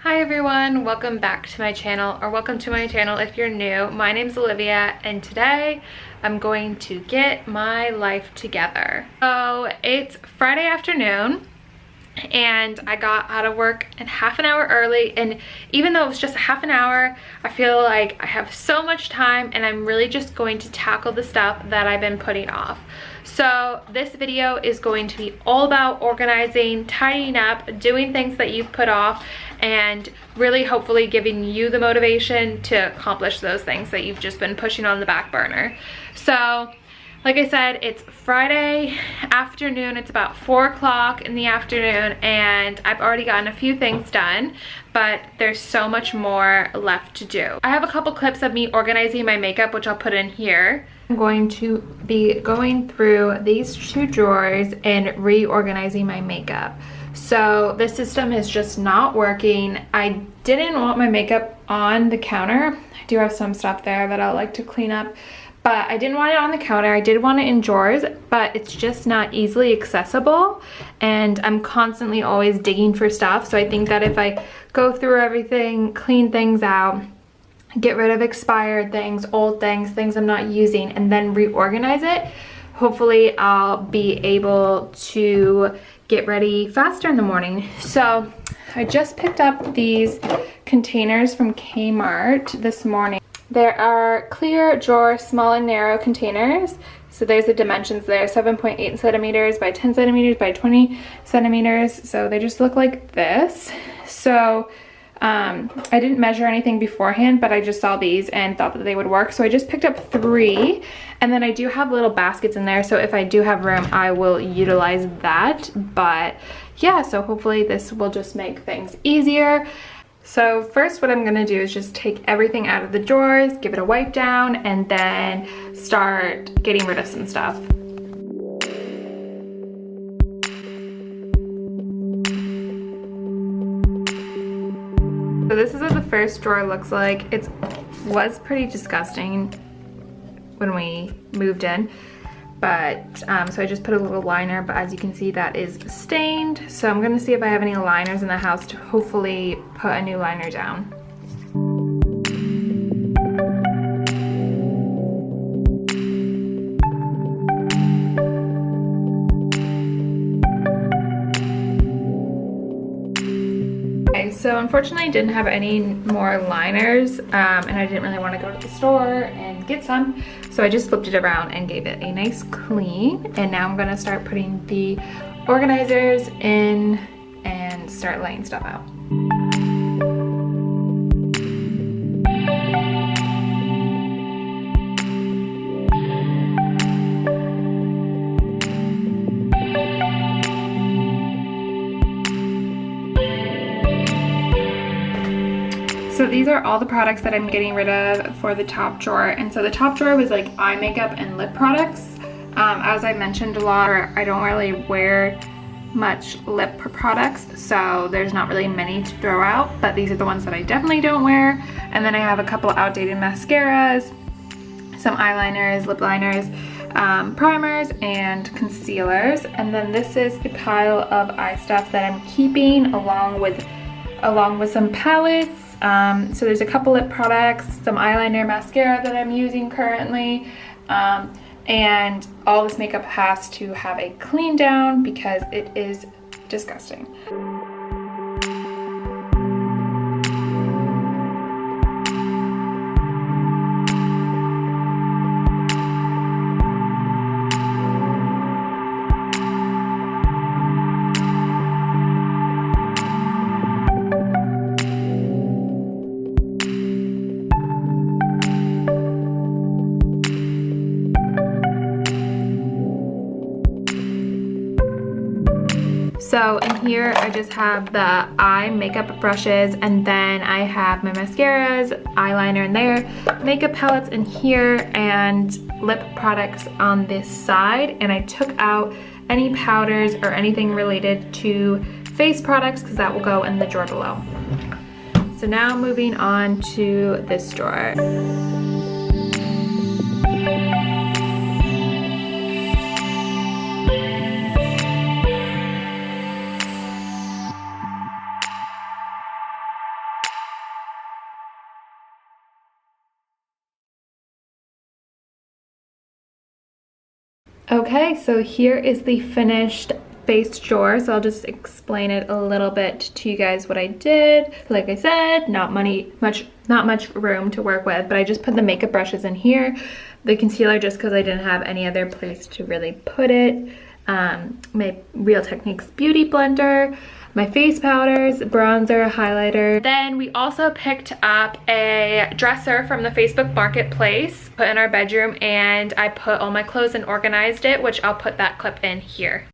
Hi everyone, welcome back to my channel, or welcome to my channel if you're new. My name's Olivia and today I'm going to get my life together. So it's Friday afternoon and I got out of work in half an hour early, and even though it was just half an hour, I feel like I have so much time and I'm really just going to tackle the stuff that I've been putting off. So this video is going to be all about organizing, tidying up, doing things that you've put off, and really hopefully giving you the motivation to accomplish those things that you've just been pushing on the back burner. So like I said, it's Friday afternoon. It's about 4 o'clock in the afternoon and I've already gotten a few things done, but there's so much more left to do. I have a couple clips of me organizing my makeup, which I'll put in here. I'm going to be going through these two drawers and reorganizing my makeup. So this system is just not working. I didn't want my makeup on the counter. I do have some stuff there that I'll like to clean up, but I didn't want it on the counter. I did want it in drawers, but it's just not easily accessible and I'm constantly always digging for stuff. So I think that if I go through everything, clean things out, get rid of expired things, old things, things I'm not using, and then reorganize it, hopefully I'll be able to get ready faster in the morning. So I just picked up these containers from Kmart this morning. There are clear drawer small and narrow containers. So there's the dimensions there, 7.8 centimeters by 10 centimeters by 20 centimeters. So they just look like this. So I didn't measure anything beforehand, but I just saw these and thought that they would work. So I just picked up 3, and then I do have little baskets in there. So if I do have room, I will utilize that. But yeah, so hopefully this will just make things easier. So first what I'm gonna do is just take everything out of the drawers, give it a wipe down, and then start getting rid of some stuff. So this is what the first drawer looks like. It was pretty disgusting when we moved in, but so I just put a little liner, but as you can see that is stained. So I'm gonna see if I have any liners in the house to hopefully put a new liner down. So unfortunately I didn't have any more liners and I didn't really want to go to the store and get some, so I just flipped it around and gave it a nice clean, and now I'm going to start putting the organizers in and start laying stuff out. So these are all the products that I'm getting rid of for the top drawer. And so the top drawer was like eye makeup and lip products. As I mentioned a lot, I don't really wear much lip products, so there's not really many to throw out, but these are the ones that I definitely don't wear. And then I have a couple outdated mascaras, some eyeliners, lip liners, primers, and concealers. And then this is the pile of eye stuff that I'm keeping along with some palettes. So there's a couple lip products, some eyeliner, mascara that I'm using currently, and all this makeup has to have a clean down because it is disgusting. So in here I just have the eye makeup brushes, and then I have my mascaras, eyeliner in there, makeup palettes in here, and lip products on this side. And I took out any powders or anything related to face products because that will go in the drawer below. So now moving on to this drawer. Okay, so here is the finished face drawer. So I'll just explain it a little bit to you guys what I did. Like I said, not much room to work with, but I just put the makeup brushes in here. The concealer just because I didn't have any other place to really put it. My Real Techniques beauty blender, my face powders, bronzer, highlighter. Then we also picked up a dresser from the Facebook Marketplace, put in our bedroom, and I put all my clothes and organized it, which I'll put that clip in here.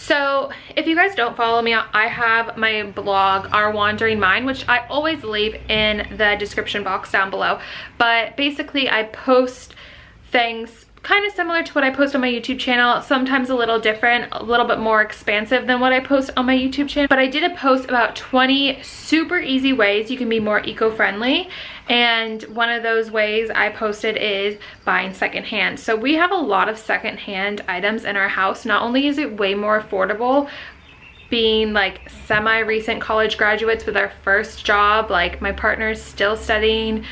So if you guys don't follow me, I have my blog, Our Wandering Mind, which I always leave in the description box down below. But basically I post things kind of similar to what I post on my YouTube channel, sometimes a little different, a little bit more expansive than what I post on my YouTube channel. But I did a post about 20 super easy ways you can be more eco-friendly. And one of those ways I posted is buying secondhand. So we have a lot of secondhand items in our house. Not only is it way more affordable, being like semi-recent college graduates with our first job, like my partner's still studying,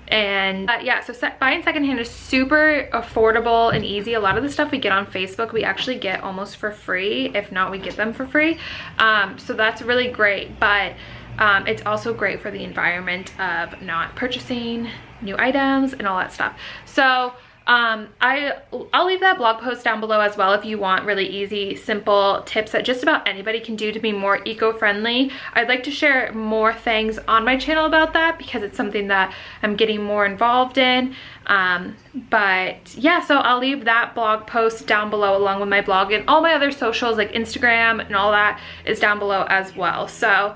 and yeah, so buying secondhand is super affordable and easy. A lot of the stuff we get on Facebook we actually get almost for free, if not we get them for free, so that's really great. But it's also great for the environment of not purchasing new items and all that stuff. So I'll leave that blog post down below as well if you want really easy, simple tips that just about anybody can do to be more eco-friendly. I'd like to share more things on my channel about that because it's something that I'm getting more involved in. But yeah, so I'll leave that blog post down below along with my blog, and all my other socials like Instagram and all that is down below as well. So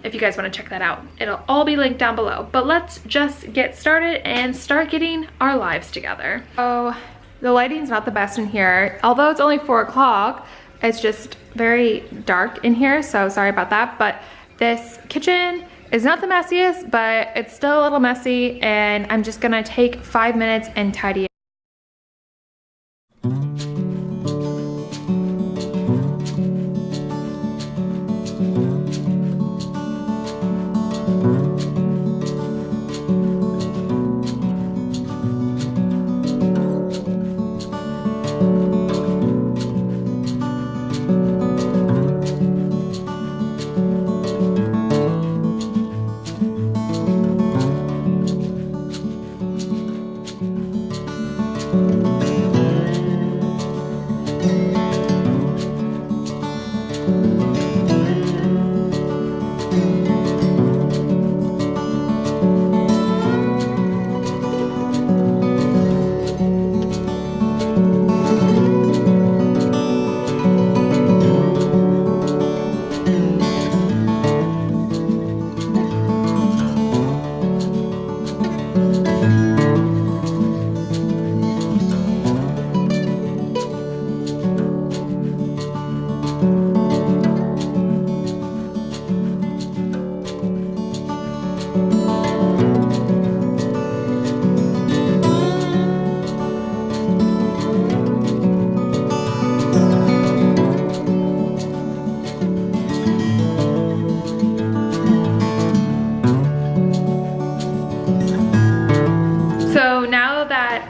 if you guys want to check that out, it'll all be linked down below. But let's just get started and start getting our lives together. So the lighting's not the best in here. Although it's only 4 o'clock, it's just very dark in here, so sorry about that. But this kitchen is not the messiest, but it's still a little messy, and I'm just gonna take 5 minutes and tidy it.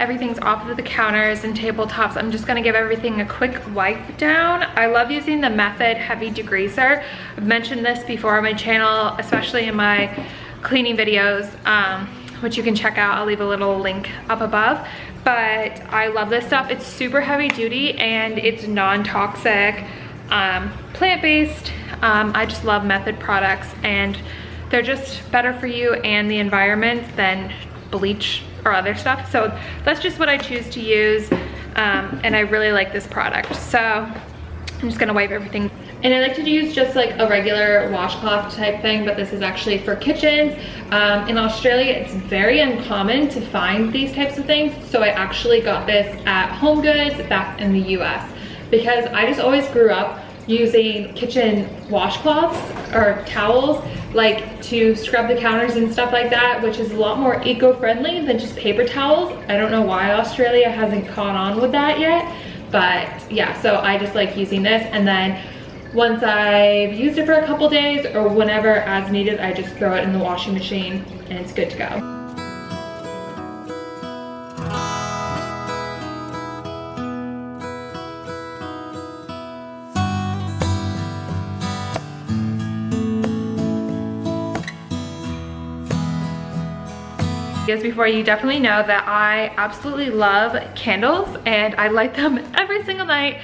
everything's off of the counters and tabletops, I'm just gonna give everything a quick wipe down. I love using the Method Heavy Degreaser. I've mentioned this before on my channel, especially in my cleaning videos, which you can check out. I'll leave a little link up above. But I love this stuff. It's super heavy duty and it's non-toxic, plant-based. I just love Method products, and they're just better for you and the environment than bleach or other stuff. So that's just what I choose to use, and I really like this product. So I'm just gonna wipe everything. And I like to use just like a regular washcloth type thing, but this is actually for kitchens. In Australia, it's very uncommon to find these types of things. So I actually got this at Home Goods back in the US, because I just always grew up using kitchen washcloths or towels, like to scrub the counters and stuff like that, which is a lot more eco-friendly than just paper towels. I don't know why Australia hasn't caught on with that yet, but yeah, so I just like using this, and then once I've used it for a couple days or whenever as needed, I just throw it in the washing machine and it's good to go. Before, you definitely know that I absolutely love candles, and I light them every single night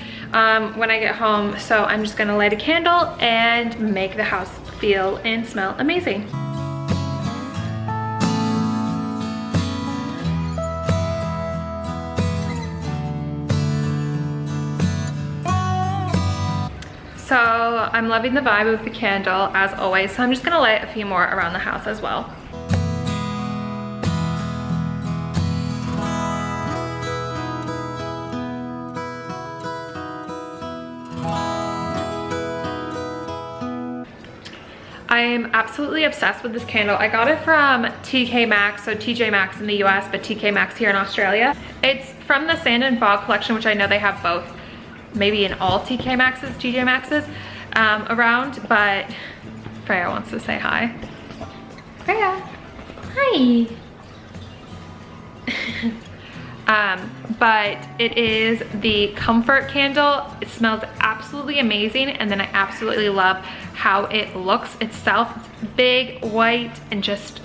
when I get home. So I'm just gonna light a candle and make the house feel and smell amazing. So I'm loving the vibe of the candle as always, so I'm just gonna light a few more around the house as well. I am absolutely obsessed with this candle. I got it from TK Maxx, so TJ Maxx in the US, but TK Maxx here in Australia. It's from the Sand and Fog collection, which I know they have both, maybe in all TK Maxx's, TJ Maxx's around, but Freya wants to say hi. Freya, hi. But it is the Comfort candle. It smells absolutely amazing, and then I absolutely love how it looks itself. It's big, white, and just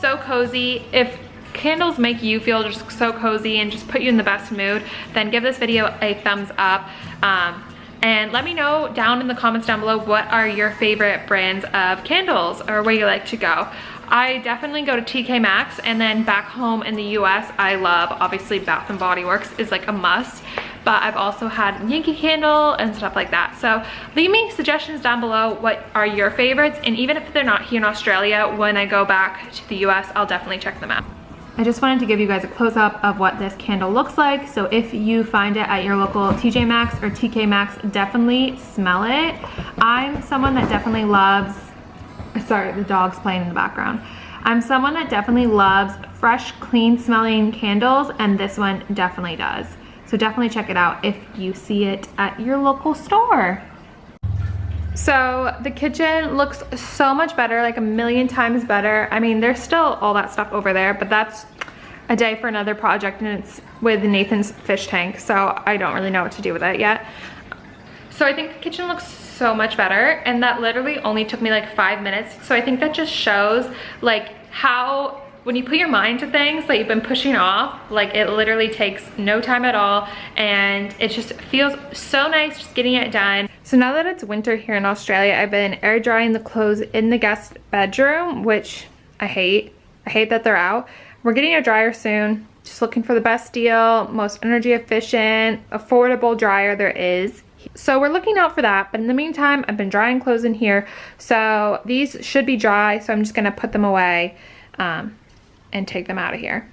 so cozy. If candles make you feel just so cozy and just put you in the best mood, then give this video a thumbs up. And let me know down in the comments down below, what are your favorite brands of candles or where you like to go. I definitely go to TK Maxx, and then back home in the US, I love, obviously Bath and Body Works is like a must, but I've also had Yankee Candle and stuff like that. So leave me suggestions down below, what are your favorites, and even if they're not here in Australia, when I go back to the US, I'll definitely check them out. I just wanted to give you guys a close-up of what this candle looks like. So if you find it at your local TJ Maxx or TK Maxx, definitely smell it. I'm someone that definitely loves, sorry, the dog's playing in the background. I'm someone that definitely loves fresh, clean smelling candles, and this one definitely does. So definitely check it out if you see it at your local store. So the kitchen looks so much better, like a million times better. I mean, there's still all that stuff over there, but that's a day for another project, and it's with Nathan's fish tank, so I don't really know what to do with it yet. So I think the kitchen looks so much better, and that literally only took me like 5 minutes. So I think that just shows like how when you put your mind to things that you've been pushing off, like it literally takes no time at all, and it just feels so nice just getting it done. So now that it's winter here in Australia, I've been air drying the clothes in the guest bedroom, which I hate. I hate that they're out. We're getting a dryer soon. Just looking for the best deal, most energy efficient, affordable dryer there is. So we're looking out for that, but in the meantime, I've been drying clothes in here. So these should be dry, so I'm just gonna put them away and take them out of here.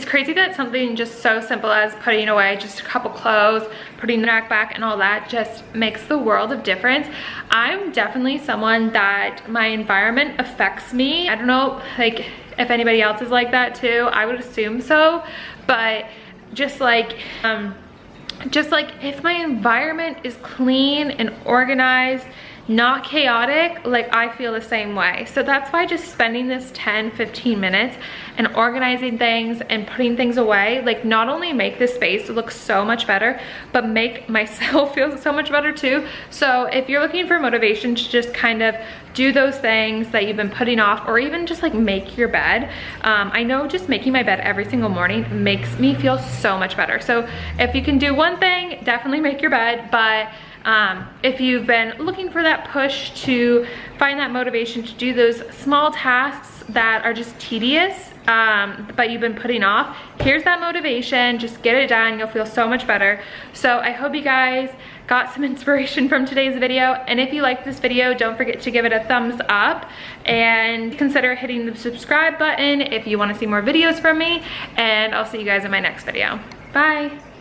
it's crazy that something just so simple as putting away just a couple clothes, putting the rack back and all that just makes the world of difference. I'm definitely someone that my environment affects me. I don't know like if anybody else is like that too. I would assume so, but just like if my environment is clean and organized, not chaotic, like I feel the same way. So that's why just spending this 10-15 minutes and organizing things and putting things away, like not only make this space look so much better, but make myself feel so much better too. So if you're looking for motivation to just kind of do those things that you've been putting off, or even just like make your bed, I know just making my bed every single morning makes me feel so much better. So if you can do one thing, definitely make your bed. But if you've been looking for that push to find that motivation to do those small tasks that are just tedious, but you've been putting off, here's that motivation. Just get it done. You'll feel so much better. So I hope you guys got some inspiration from today's video. And if you liked this video, don't forget to give it a thumbs up and consider hitting the subscribe button if you want to see more videos from me. And I'll see you guys in my next video. Bye.